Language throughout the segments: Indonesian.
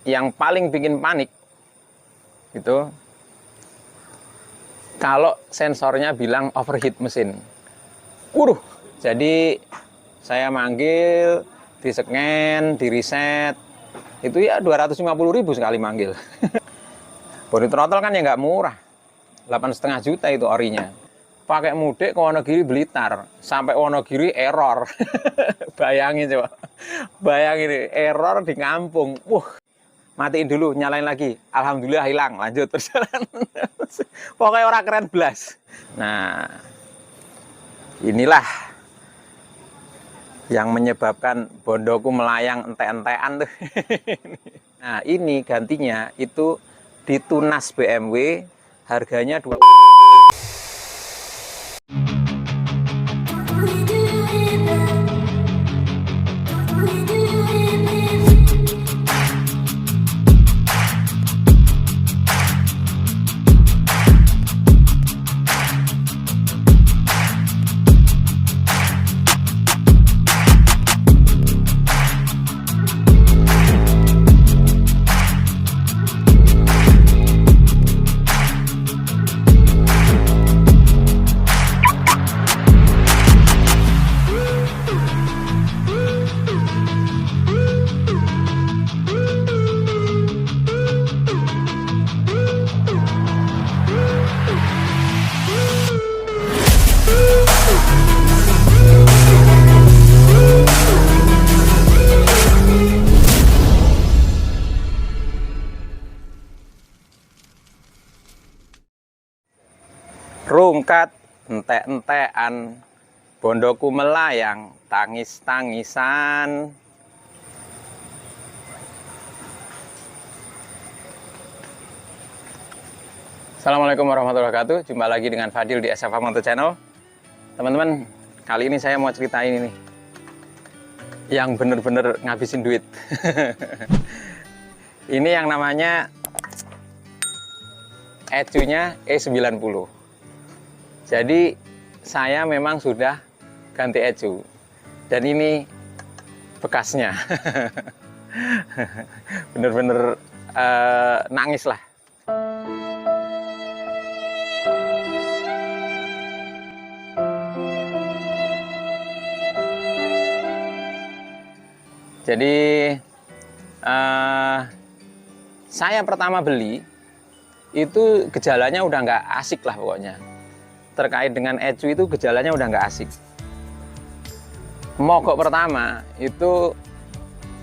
yang paling bikin panik itu kalau sensornya bilang overheat mesin. Jadi saya manggil, di-scan, di-reset, itu ya 250.000 sekali manggil. Body throttle kan ya nggak murah, 8,5 juta itu orinya. Pakai mudik ke Wonogiri Blitar, sampai Wonogiri error. Bayangin coba, bayangin error di kampung. Matiin dulu, nyalain lagi. Alhamdulillah hilang, lanjut perjalanan. Pokoknya orang keren blas. Nah, inilah yang menyebabkan bondoku melayang ente-entean tuh. Nah, ini gantinya itu di tunas BMW, harganya 2. Rungkat, entek-entekan, bondoku melayang, tangis-tangisan. Assalamualaikum warahmatullahi wabarakatuh. Jumpa lagi dengan Fadil di SFA Moto Channel. Teman-teman, kali ini saya mau ceritain ini yang bener-bener ngabisin duit. Ini yang namanya ECU-nya E90. Jadi saya memang sudah ganti ECU dan ini bekasnya. Bener-bener nangis lah. Jadi saya pertama beli itu gejalanya udah nggak asik lah pokoknya. Terkait dengan ECU itu gejalanya udah nggak asik. Mogok pertama itu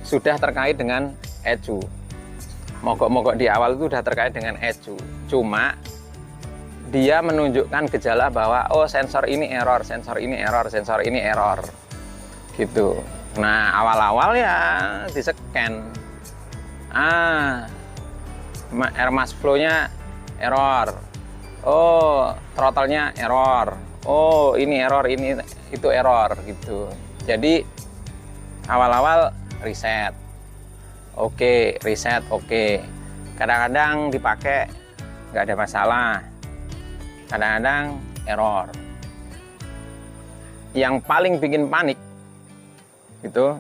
sudah terkait dengan ECU. Mogok-mogok di awal itu udah terkait dengan ECU. Cuma dia menunjukkan gejala bahwa oh sensor ini error, sensor ini error, sensor ini error. Gitu. Nah, awal-awal ya di-scan. Air mass flow-nya error. Oh, throttle-nya error. Oh, ini error, ini itu error gitu. Jadi awal-awal reset. Oke, reset oke. Kadang-kadang dipakai nggak ada masalah. Kadang-kadang error. Yang paling bikin panik itu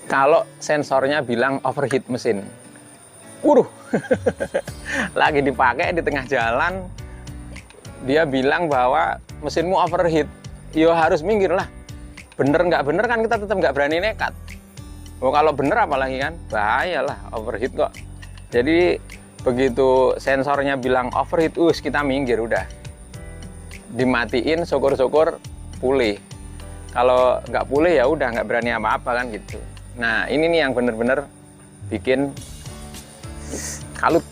kalau sensornya bilang overheat mesin. Lagi dipakai di tengah jalan, dia bilang bahwa mesinmu overheat. Yo harus minggir lah. Bener nggak bener kan kita tetap nggak berani nekat. Oh kalau bener apalagi kan bahaya lah, overheat kok. Jadi begitu sensornya bilang overheat, kita minggir udah. Dimatiin, syukur-syukur pulih. Kalau nggak pulih ya udah nggak berani apa-apa kan gitu. Nah ini nih yang bener-bener bikin kalut.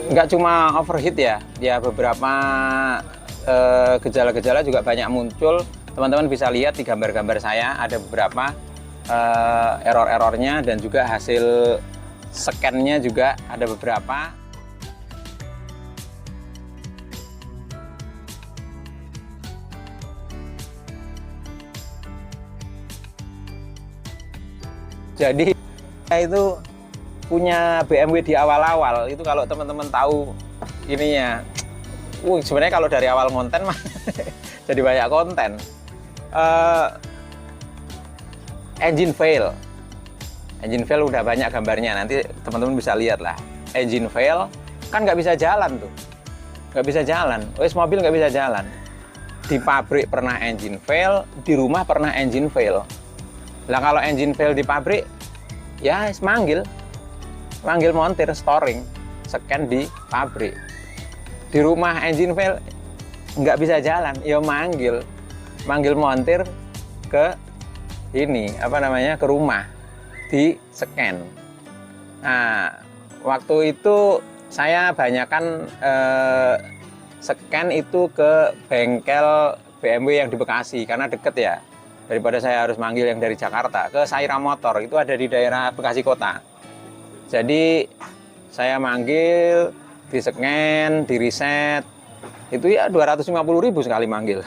Nggak cuma overheat ya beberapa gejala-gejala juga banyak muncul. Teman-teman bisa lihat di gambar-gambar saya ada beberapa error-errornya dan juga hasil scan-nya juga ada beberapa. Jadi saya itu punya BMW di awal-awal itu kalau teman-teman tahu ininya, sebenarnya kalau dari awal konten mah jadi banyak konten. Engine fail, Engine fail udah banyak gambarnya, nanti teman-teman bisa lihat lah. Engine fail kan nggak bisa jalan tuh, nggak bisa jalan. Wes mobil nggak bisa jalan. Di pabrik pernah engine fail, di rumah pernah engine fail. Lah kalau engine fail di pabrik, ya manggil montir, storing, scan di pabrik. Di rumah engine fail nggak bisa jalan, ya manggil montir ke ini apa namanya, ke rumah, di scan. Nah, waktu itu saya banyakkan scan itu ke bengkel BMW yang di Bekasi karena deket ya, daripada saya harus manggil yang dari Jakarta. Ke Saira Motor itu ada di daerah Bekasi Kota. Jadi saya manggil, di scan, di reset, itu ya 250.000 sekali manggil.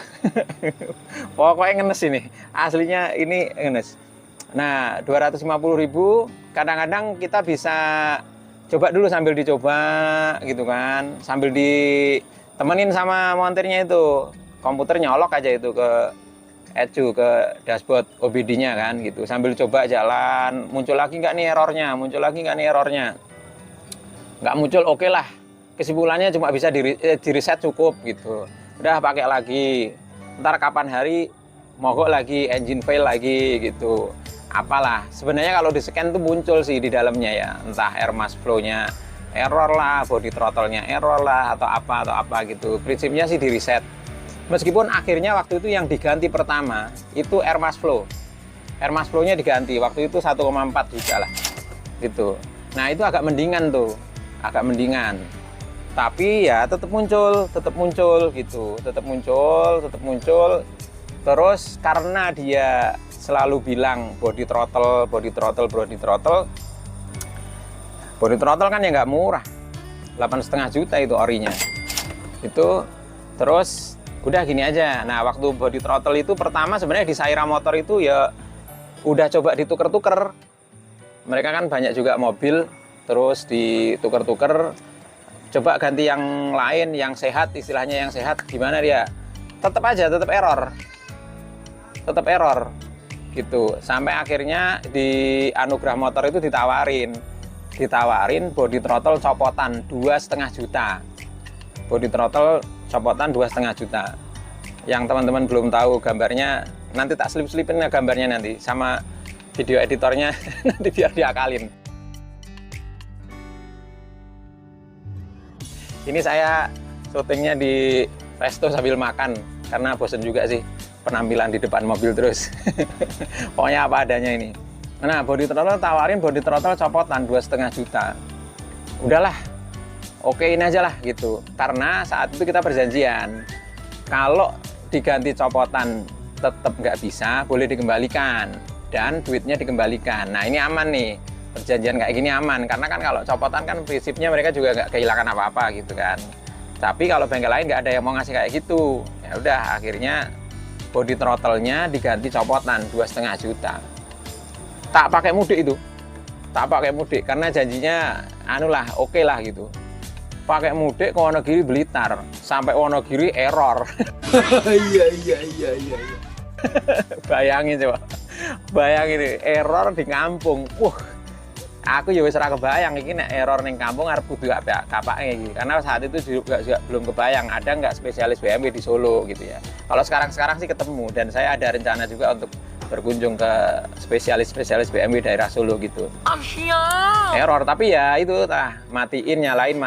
Pokoknya ngenes ini, aslinya ini ngenes. Nah, 250.000 kadang-kadang kita bisa coba dulu sambil dicoba gitu kan, sambil ditemenin sama montirnya itu, komputer nyolok aja itu ke ECU, ke dashboard OBD-nya kan gitu, sambil coba jalan, muncul lagi nggak nih errornya, nggak muncul, oke lah, kesimpulannya cuma bisa di reset cukup gitu, udah pakai lagi, ntar kapan hari mogok lagi, engine fail lagi gitu, apalah. Sebenarnya kalau di scan tuh muncul sih di dalamnya ya, entah air mass flow-nya error lah, body throttle-nya error lah, atau apa gitu. Prinsipnya sih di reset. Meskipun akhirnya waktu itu yang diganti pertama itu air mass flow. Air mass flow-nya diganti, waktu itu 1,4 juta lah gitu. Nah itu agak mendingan tuh, agak mendingan. Tapi ya tetap muncul gitu, tetap muncul. Terus karena dia selalu bilang body throttle kan ya nggak murah, 8,5 juta itu orinya. Itu terus udah gini aja. Nah waktu body throttle itu pertama sebenarnya di Saira Motor itu ya udah coba dituker-tuker. Mereka kan banyak juga mobil, terus dituker-tuker, coba ganti yang lain, yang sehat, istilahnya yang sehat. Gimana dia? Tetap error gitu. Sampai akhirnya di Anugrah Motor itu ditawarin body throttle copotan 2,5 juta. Body throttle copotan 2,5 juta. Yang teman-teman belum tahu gambarnya, nanti tak selip-selipin ya gambarnya nanti sama video editornya nanti biar diakalin. Ini saya syutingnya di resto sambil makan karena bosen juga sih penampilan di depan mobil terus. Pokoknya apa adanya ini. Nah, body throttle tawarin body throttle copotan 2,5 juta. Udahlah, okein aja lah gitu. Karena saat itu kita perjanjian, kalau diganti copotan tetap nggak bisa, boleh dikembalikan dan duitnya dikembalikan. Nah ini aman nih, perjanjian kayak gini aman. Karena kan kalau copotan kan prinsipnya mereka juga nggak kehilangan apa-apa gitu kan. Tapi kalau bengkel lain nggak ada yang mau ngasih kayak gitu. Ya udah, akhirnya body throttle-nya diganti copotan 2,5 juta. Tak pakai mudik itu, karena janjinya oke lah gitu. Pakai mudik ke Wonogiri Blitar, sampai Wonogiri error. Iya. Bayangin error di kampung. Aku ya wis ora kebayang iki nek error ning kampung arep kudu kapake iki. Karena saat itu juga belum kebayang ada nggak spesialis BMW di Solo gitu ya. Kalau sekarang sih ketemu, dan saya ada rencana juga untuk berkunjung ke spesialis BMW daerah Solo gitu. Error, tapi ya itu matiin nyalain,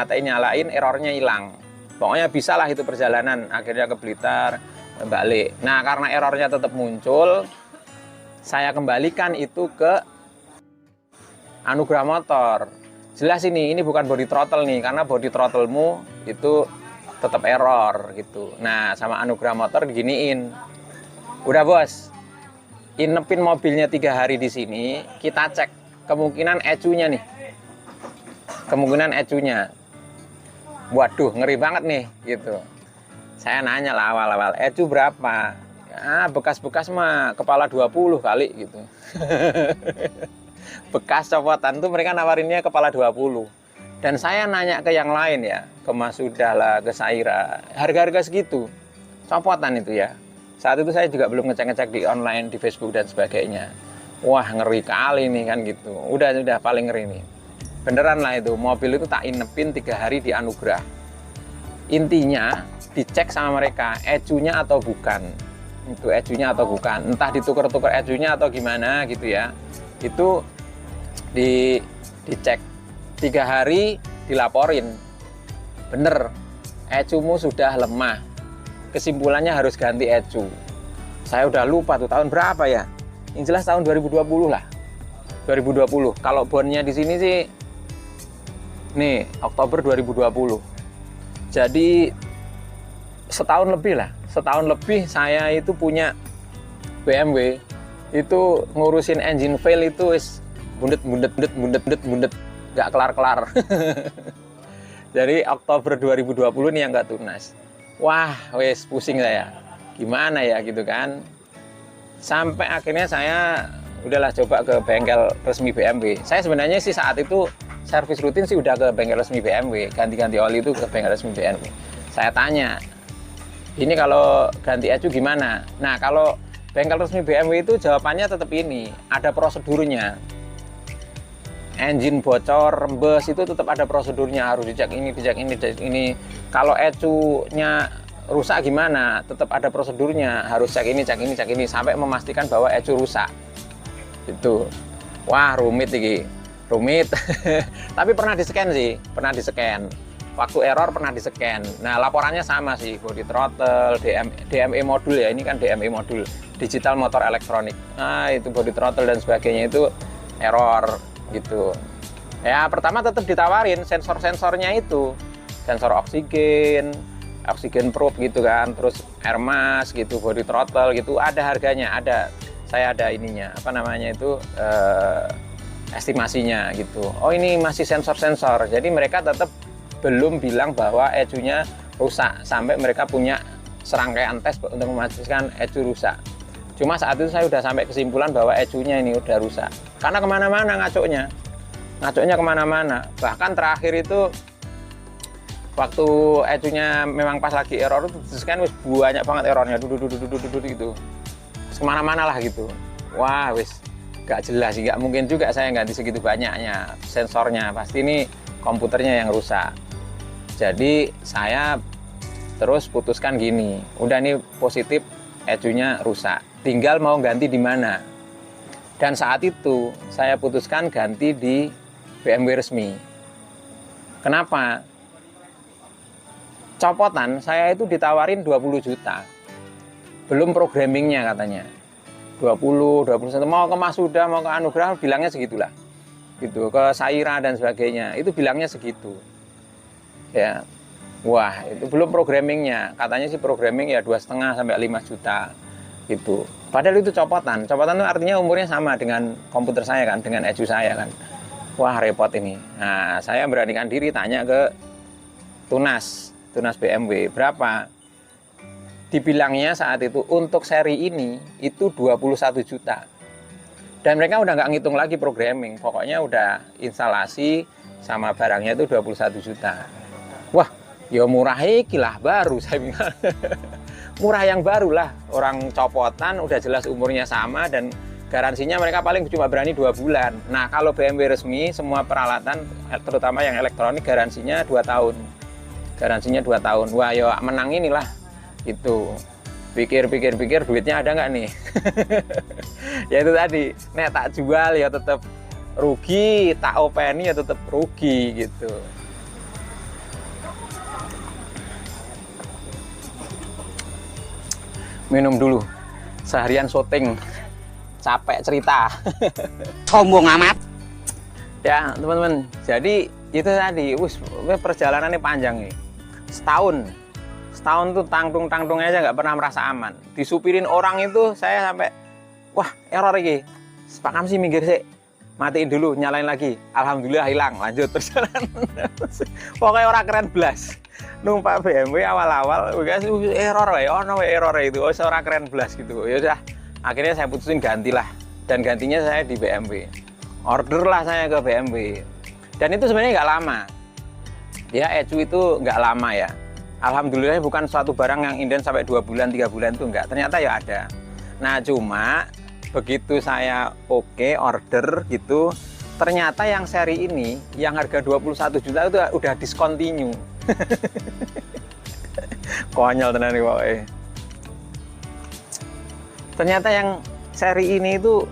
errornya hilang. Pokoknya bisa lah itu perjalanan, akhirnya ke Blitar, balik. Nah karena errornya tetap muncul, saya kembalikan itu ke Anugrah Motor. Jelas ini bukan body throttle nih, karena body throttlemu itu tetap error gitu. Nah sama Anugrah Motor diginiin, udah bos, inepin mobilnya 3 hari di sini, kita cek kemungkinan ECU-nya nih, waduh ngeri banget nih gitu. Saya nanya lah awal-awal, ECU berapa? Ya bekas-bekas mah kepala 20 kali gitu. Bekas copotan tuh mereka nawarinnya kepala 20. Dan saya nanya ke yang lain ya, ke Mas Sudah lah, ke Saira, harga-harga segitu copotan itu ya. Saat itu saya juga belum ngecek-ngecek di online, di Facebook dan sebagainya. Wah, ngeri kali nih kan gitu. Udah paling ngeri nih. Beneran lah itu, mobil itu tak inepin 3 hari di anugerah. Intinya dicek sama mereka, ecunya atau bukan. Itu ecunya atau bukan. Entah ditukar-tukar ecunya atau gimana gitu ya. Itu dicek 3 hari, dilaporin. Bener, ecumu sudah lemah. Kesimpulannya harus ganti ecu. Saya udah lupa tuh tahun berapa ya. Yang jelas tahun 2020 lah. 2020. Kalau bonnya di sini sih nih Oktober 2020. Jadi setahun lebih lah. Setahun lebih saya itu punya BMW itu ngurusin engine fail itu wis bundet nggak kelar-kelar. Jadi Oktober 2020 nih yang nggak tunas. Wah, wis pusing saya. Gimana ya gitu kan. Sampai akhirnya saya udahlah coba ke bengkel resmi BMW. Saya sebenarnya sih saat itu servis rutin sih udah ke bengkel resmi BMW, ganti-ganti oli itu ke bengkel resmi BMW. Saya tanya, ini kalau ganti ecu gimana? Nah, kalau bengkel resmi BMW itu jawabannya tetap ini, ada prosedurnya. Engine bocor, rembes itu tetap ada prosedurnya, harus dicek ini, dicek ini, dicek ini. Kalau ecunya rusak gimana? Tetap ada prosedurnya, harus cek ini, cek ini, cek ini sampai memastikan bahwa ecu rusak. Itu. Wah, rumit iki. Rumit. Tapi pernah di-scan sih, pernah di-scan. Waktu error pernah di-scan. Nah, laporannya sama sih, body throttle, DME modul ya, ini kan DME modul, digital motor elektronik. Nah, itu body throttle dan sebagainya itu error gitu. Ya, pertama tetap ditawarin sensor-sensornya itu. Sensor oksigen probe gitu kan, terus air mask gitu, body throttle gitu, ada harganya, ada. Saya ada ininya, apa namanya itu, estimasinya gitu. Oh, ini masih sensor-sensor. Jadi mereka tetap belum bilang bahwa ecunya rusak sampai mereka punya serangkaian tes untuk memastikan ecu rusak. Cuma saat itu saya udah sampai kesimpulan bahwa ecunya ini udah rusak. Karena kemana-mana ngaconya kemana-mana. Bahkan terakhir itu waktu ecunya memang pas lagi error itu kan wis banyak banget errornya, gitu. Kemana-mana lah gitu. Wah, wis gak jelas sih, gak mungkin juga saya ganti segitu banyaknya sensornya. Pasti ini komputernya yang rusak. Jadi saya terus putuskan gini, udah nih positif ecunya rusak, tinggal mau ganti di mana. Dan saat itu saya putuskan ganti di BMW resmi. Kenapa? Copotan saya itu ditawarin 20 juta. Belum programmingnya katanya. 21 mau ke Masuda, mau ke Anugerah bilangnya segitulah. Gitu, ke Saira dan sebagainya. Itu bilangnya segitu. Ya. Wah, itu belum programmingnya. Katanya sih programming ya 2,5 sampai 5 juta gitu. Padahal itu copotan. Copotan itu artinya umurnya sama dengan komputer saya kan, dengan ecu saya kan. Wah, repot ini. Nah, saya beranikan diri tanya ke Tunas BMW berapa. Dibilangnya saat itu untuk seri ini itu 21 juta. Dan mereka udah nggak ngitung lagi programming. Pokoknya udah instalasi sama barangnya itu 21 juta. Wah, ya murah iki lah, baru saya bilang. Murah yang baru lah. Orang copotan udah jelas umurnya sama dan garansinya mereka paling cuma berani 2 bulan. Nah, kalau BMW resmi semua peralatan terutama yang elektronik garansinya 2 tahun. Garansinya 2 tahun. Wah, ya menang inilah. Itu. Pikir duitnya ada nggak nih? Ya itu tadi, nek tak jual ya tetap rugi, tak openi ya tetap rugi gitu. Minum dulu. Seharian syuting. Capek cerita. Sombong amat. Ya, teman-teman. Jadi itu tadi, perjalanannya panjang nih. Setahun tuh tangtung aja nggak pernah merasa aman. Disupirin orang itu saya sampai wah error lagi. Pak Kamsi minggir sih, matiin dulu, nyalain lagi. Alhamdulillah hilang, lanjut perjalanan. Pokoknya orang keren belas. Numpak BMW awal-awal, error error itu, orang keren belas gitu. Ya udah, akhirnya saya putusin gantilah. Dan gantinya saya di BMW. Order lah saya ke BMW. Dan itu sebenarnya nggak lama. Ya ecu itu nggak lama ya. Alhamdulillah bukan suatu barang yang inden sampai 2 bulan, 3 bulan itu enggak. Ternyata ya ada. Nah cuma begitu saya oke order gitu, ternyata yang seri ini yang harga 21 juta itu udah discontinue. Konyol tenan nih pokoknya. Ternyata yang seri ini itu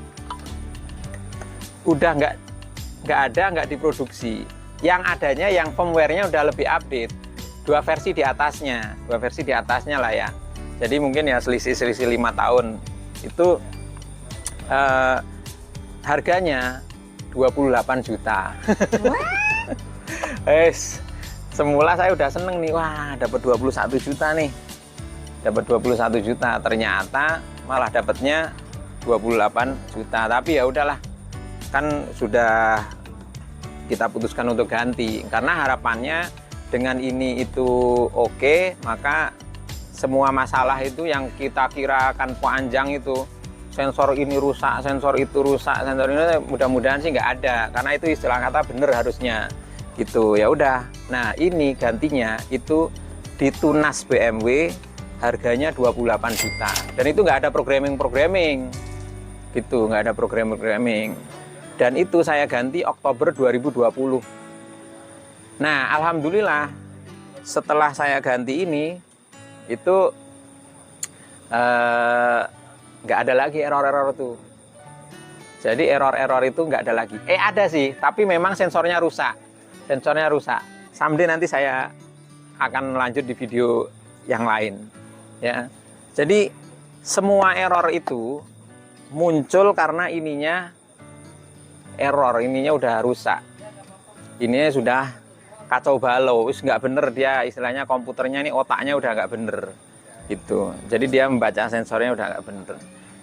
udah nggak diproduksi. Yang adanya yang firmware-nya udah lebih update. Dua versi di atasnya lah ya. Jadi mungkin ya selisih 5 tahun. Itu harganya 28 juta. Semula saya udah seneng nih, wah dapat 21 juta nih. Dapat 21 juta, ternyata malah dapatnya 28 juta. Tapi ya udahlah. Kan sudah kita putuskan untuk ganti karena harapannya dengan ini itu oke, maka semua masalah itu yang kita kira akan panjang itu, sensor ini rusak, sensor itu rusak, sensor ini mudah-mudahan sih nggak ada, karena itu istilah kata bener harusnya gitu. Ya udah, nah ini gantinya itu ditunas BMW, harganya 28 juta dan itu nggak ada programming gitu, nggak ada programming. Dan itu saya ganti Oktober 2020. Nah, alhamdulillah setelah saya ganti ini itu nggak ada lagi error-error tuh. Jadi error-error itu nggak ada lagi. Ada sih, tapi memang sensornya rusak. Someday nanti saya akan lanjut di video yang lain. Ya, jadi semua error itu muncul karena ininya udah rusak, ininya sudah kacau balau, nggak bener dia, istilahnya komputernya ini otaknya udah nggak bener gitu. Jadi dia membaca sensornya udah nggak bener.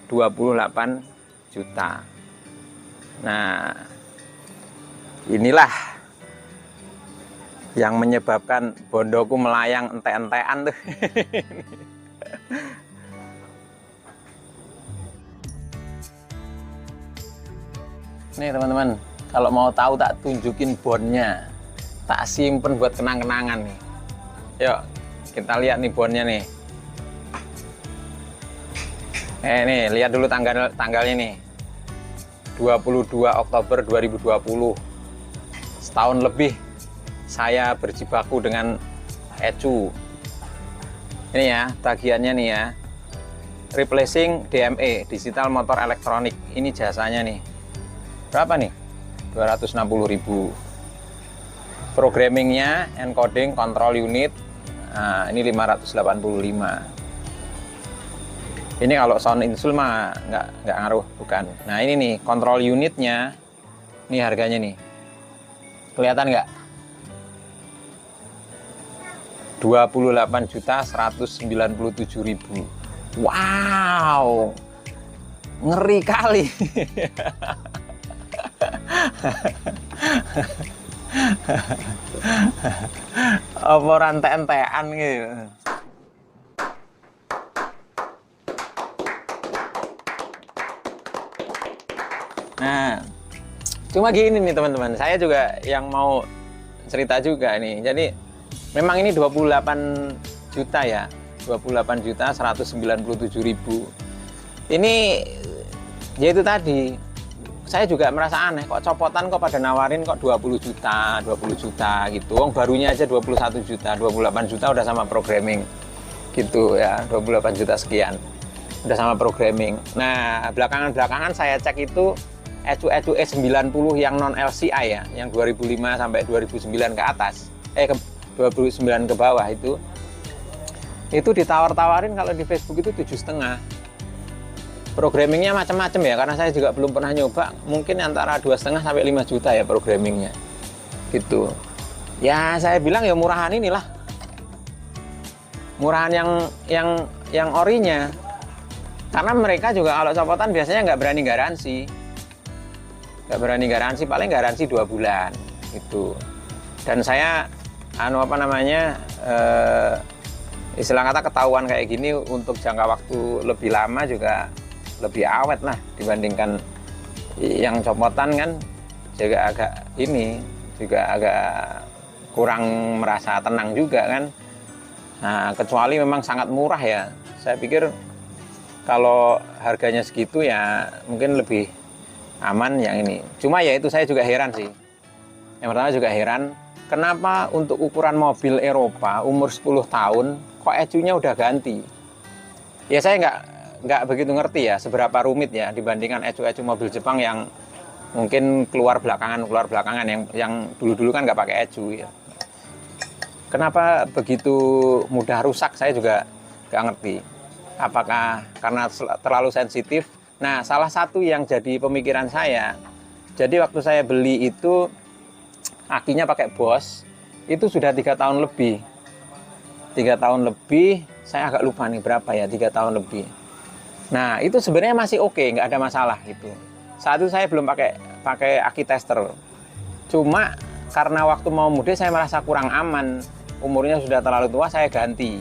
28 juta. Nah, inilah yang menyebabkan bondoku melayang ente-entean tuh. Nih teman-teman, kalau mau tahu tak tunjukin bondnya, tak simpen buat kenang-kenangan nih. Yuk, kita lihat nih bondnya nih. Nih, lihat dulu tanggalnya nih. 22 Oktober 2020. Setahun lebih saya berjibaku dengan ECU. Ini ya, tagihannya nih ya. Replacing DME, Digital Motor Electronic. Ini jasanya nih. Berapa nih? 260.000. Programmingnya, encoding, control unit, nah, ini 585. Ini kalau sound insul mah nggak ngaruh, bukan. Nah ini nih, control unitnya, ini harganya nih. Kelihatan nggak? 28.197.000. Wow, ngeri kali. Apa rantai-entean gitu. Nah, cuma gini nih teman-teman, saya juga yang mau cerita juga nih. Jadi memang ini 28 juta ya, 28.197.000. Ini yaitu tadi, saya juga merasa aneh, kok copotan kok pada nawarin kok 20 juta gitu. Wong barunya aja 21 juta, 28 juta udah sama programming gitu ya, 28 juta sekian udah sama programming. Nah, belakangan saya cek itu ECU E90 yang non LCI ya, yang 2005 sampai 2009 ke atas, 2009 ke bawah itu ditawar-tawarin kalau di Facebook itu 7,5. Programmingnya macam-macam ya, karena saya juga belum pernah nyoba, mungkin antara 2,5 sampai 5 juta ya programmingnya gitu. Ya saya bilang ya murahan inilah, murahan yang orinya, karena mereka juga kalau copotan biasanya nggak berani garansi, paling garansi 2 bulan gitu. Dan saya istilah kata ketahuan kayak gini untuk jangka waktu lebih lama juga lebih awet lah dibandingkan yang copotan kan, juga agak kurang merasa tenang juga kan. Nah, kecuali memang sangat murah ya. Saya pikir kalau harganya segitu ya mungkin lebih aman yang ini. Cuma ya itu saya juga heran sih. Yang pertama juga heran, kenapa untuk ukuran mobil Eropa umur 10 tahun kok ECU-nya udah ganti? Ya saya nggak begitu ngerti ya seberapa rumit ya dibandingkan ECU mobil Jepang yang mungkin keluar belakangan yang dulu kan nggak pakai ECU ya. Kenapa begitu mudah rusak, saya juga nggak ngerti. Apakah karena terlalu sensitif? Nah, salah satu yang jadi pemikiran saya, jadi waktu saya beli itu akinya pakai Bosch, itu sudah 3 tahun lebih. 3 tahun lebih, saya agak lupa nih berapa ya, 3 tahun lebih. Nah, itu sebenarnya masih oke, nggak ada masalah gitu. Saat itu saya belum pakai aki tester. Cuma karena waktu mau mudik saya merasa kurang aman, umurnya sudah terlalu tua, saya ganti.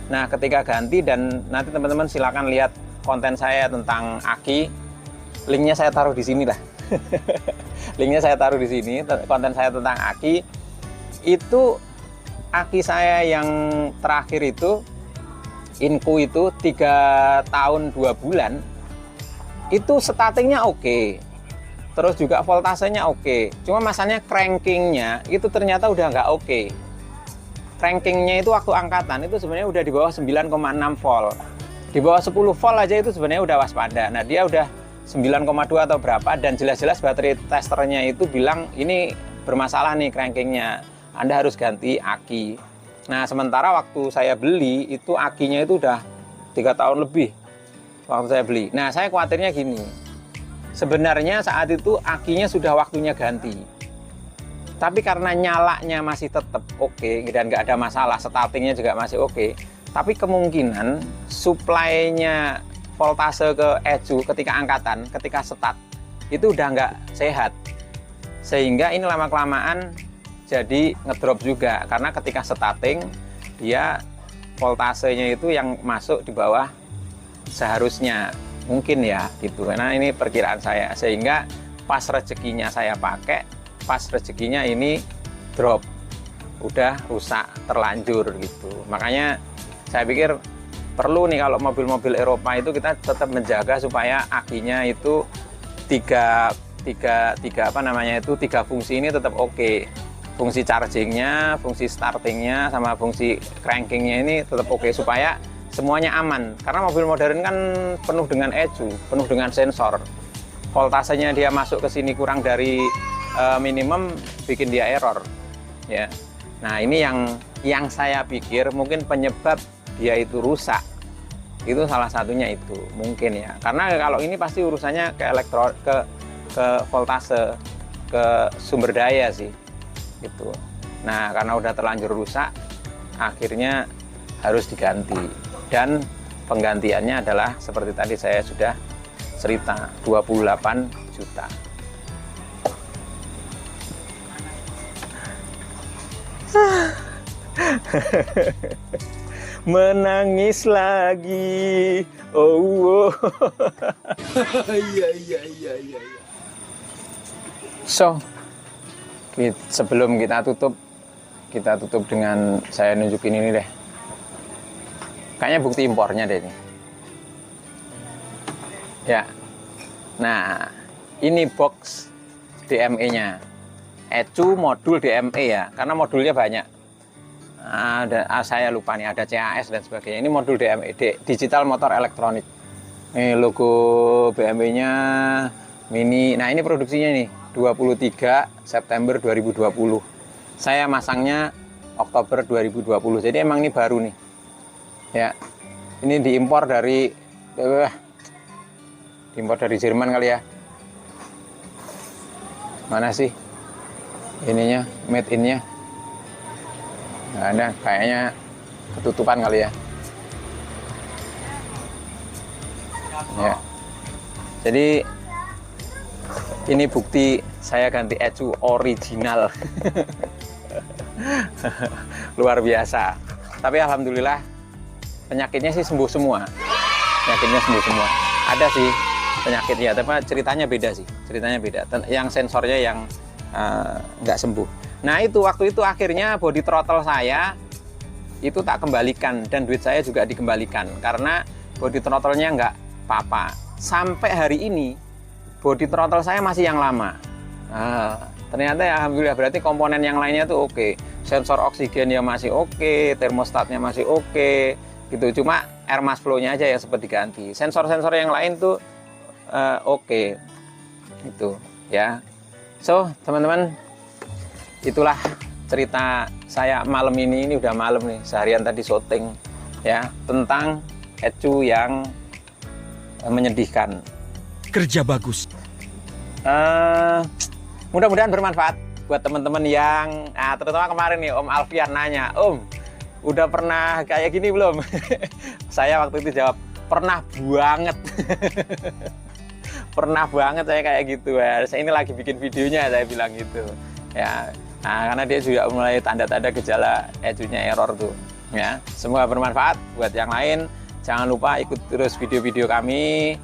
Nah, ketika ganti, dan nanti teman-teman silakan lihat konten saya tentang aki, linknya saya taruh di sini lah. Linknya saya taruh di sini, konten saya tentang aki. Itu aki saya yang terakhir itu, Inku itu 3 tahun 2 bulan, itu startingnya oke. Terus juga voltasenya oke. Cuma masalahnya crankingnya itu ternyata udah nggak oke. Crankingnya itu waktu angkatan itu sebenarnya udah di bawah 9,6 volt. Di bawah 10 volt aja itu sebenarnya udah waspada. Nah, dia udah 9,2 atau berapa, dan jelas-jelas baterai testernya itu bilang ini bermasalah nih crankingnya. Anda harus ganti aki. Nah, sementara waktu saya beli itu akinya itu udah 3 tahun lebih waktu saya beli. Nah, saya khawatirnya gini. Sebenarnya saat itu akinya sudah waktunya ganti. Tapi karena nyalanya masih tetap oke dan nggak ada masalah, startingnya juga masih oke. Tapi kemungkinan supply-nya voltase ke ECU ketika angkatan, ketika start, itu udah nggak sehat. Sehingga ini lama-kelamaan jadi ngedrop juga. Karena ketika starting, dia voltasenya itu yang masuk di bawah seharusnya. Mungkin ya gitu. Karena ini perkiraan saya. Sehingga pas rezekinya saya pakai, pas rezekinya ini drop, udah rusak terlanjur gitu. Makanya saya pikir perlu nih kalau mobil-mobil Eropa itu kita tetap menjaga supaya akinya itu tiga fungsi ini tetap oke. Fungsi chargingnya, fungsi startingnya, sama fungsi crankingnya ini tetap oke supaya semuanya aman. Karena mobil modern kan penuh dengan ECU, penuh dengan sensor. Voltasenya dia masuk ke sini kurang dari minimum, bikin dia error ya. Nah, ini yang saya pikir mungkin penyebab dia itu rusak, itu salah satunya itu mungkin ya. Karena kalau ini pasti urusannya ke voltase, ke sumber daya sih gitu. Nah, karena udah terlanjur rusak, akhirnya harus diganti, dan penggantiannya adalah seperti tadi saya sudah cerita, 28 juta. Menangis lagi, oh. Iya. So, sebelum kita tutup dengan saya nunjukin ini deh. Kayaknya bukti impornya deh ini. Ya. Nah, ini box DME-nya. ECU modul DME ya, karena modulnya banyak. Saya lupa nih, ada CAS dan sebagainya. Ini modul DME, Digital Motor Electronic. Ini logo BMW-nya Mini. Nah, ini produksinya nih 23 September 2020. Saya masangnya Oktober 2020. Jadi emang ini baru nih. Ya. Ini diimpor dari Jerman kali ya. Mana sih ininya, made in-nya? Nggak ada, kayaknya ketutupan kali ya. Ya. Jadi ini bukti saya ganti ECU original. Luar biasa. Tapi alhamdulillah penyakitnya sih sembuh semua. Penyakitnya sembuh semua. Ada sih penyakitnya, tapi ceritanya beda sih. Ceritanya beda. Yang sensornya yang nggak sembuh. Nah, itu waktu itu akhirnya body throttle saya itu tak kembalikan, dan duit saya juga dikembalikan karena body throttle-nya Papa. Sampai hari ini body throttle saya masih yang lama. Nah, ternyata ya alhamdulillah, berarti komponen yang lainnya tuh oke. Sensor oksigen ya masih oke, termostatnya masih oke, gitu. Cuma air mass flow-nya aja yang sempat diganti. Sensor-sensor yang lain tuh oke. Itu ya. So, teman-teman, itulah cerita saya malam ini udah malam nih, seharian tadi syuting ya, tentang ecu yang menyedihkan. Kerja bagus. Mudah-mudahan bermanfaat buat teman-teman yang terutama kemarin nih Om Alfian nanya, Om, udah pernah kayak gini belum? Saya waktu itu jawab, pernah banget. Pernah banget saya kayak gitu ya. Saya ini lagi bikin videonya, saya bilang gitu ya. Nah, karena dia juga mulai tanda-tanda gejala ecunya error tuh ya. Semoga bermanfaat buat yang lain. Jangan lupa ikut terus video-video kami,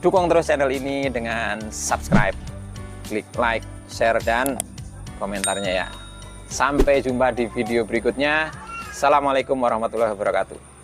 dukung terus channel ini dengan subscribe, klik like, share, dan komentarnya ya. Sampai jumpa di video berikutnya. Assalamualaikum warahmatullahi wabarakatuh.